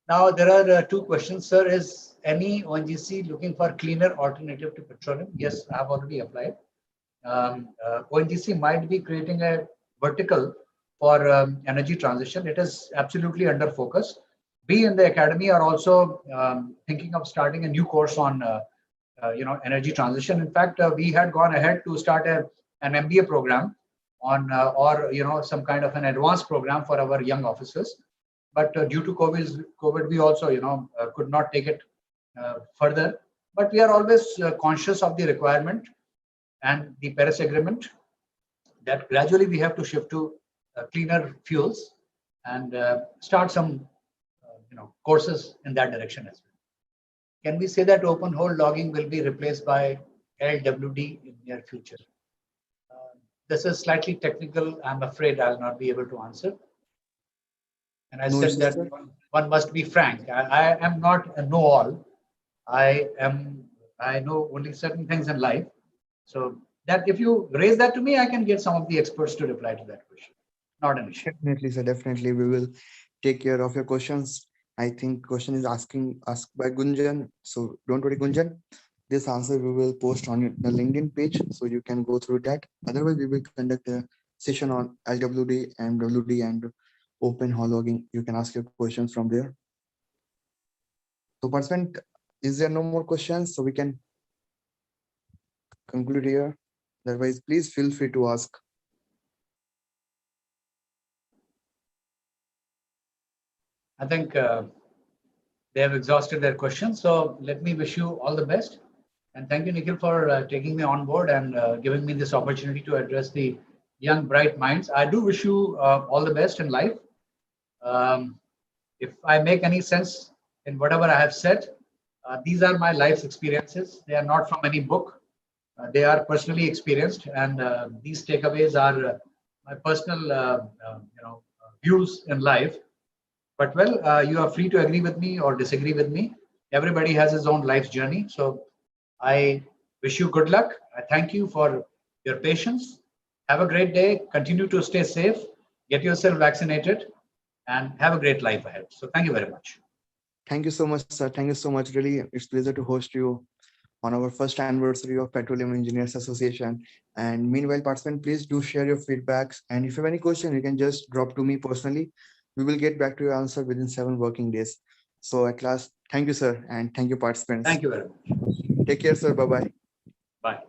Now, there are two questions, sir. Is any ONGC looking for cleaner alternative to petroleum? Yes, I have already applied. ONGC might be creating a vertical for energy transition. It is absolutely under focus. We in the academy are also thinking of starting a new course on energy transition. In fact, we had gone ahead to start an MBA program on or some kind of an advanced program for our young officers. But due to COVID, we also could not take it further. But we are always conscious of the requirement and the Paris Agreement that gradually we have to shift to cleaner fuels and start some courses in that direction as well. Can we say that open hole logging will be replaced by LWD in near future? Uh, this is slightly technical. I'm afraid I'll not be able to answer. And I No said issues, that sir. one must be frank. I am not a know-all. I am. I know only certain things in life. So that if you raise that to me, I can get some of the experts to reply to that question. Not an issue. Definitely, sir. Definitely, we will take care of your questions. I think question is asked by Gunjan. So don't worry, Gunjan. This answer we will post on the LinkedIn page, so you can go through that. Otherwise, we will conduct a session on LWD, MWD, and open hall logging. You can ask your questions from there. So, participant, is there no more questions? So we can conclude here. Otherwise, please feel free to ask. I think they have exhausted their questions. So let me wish you all the best. And thank you, Nikhil, for taking me on board and giving me this opportunity to address the young, bright minds. I do wish you all the best in life. Um, if I make any sense in whatever I have said, these are my life's experiences. They are not from any book. They are personally experienced, and these takeaways are my personal, views in life. But well, you are free to agree with me or disagree with me. Everybody has his own life's journey. So I wish you good luck. I thank you for your patience. Have a great day. Continue to stay safe. Get yourself vaccinated and have a great life ahead. So thank you very much. Thank you so much, sir. Thank you so much. Really, it's pleasure to host you on our first anniversary of Petroleum Engineers Association. And meanwhile, participant, please do share your feedbacks. And if you have any question, you can just drop to me personally. We will get back to your answer within 7 working days. So at last, thank you, sir, and thank you, participants. Thank you very much. Take care, sir. Bye bye. Bye.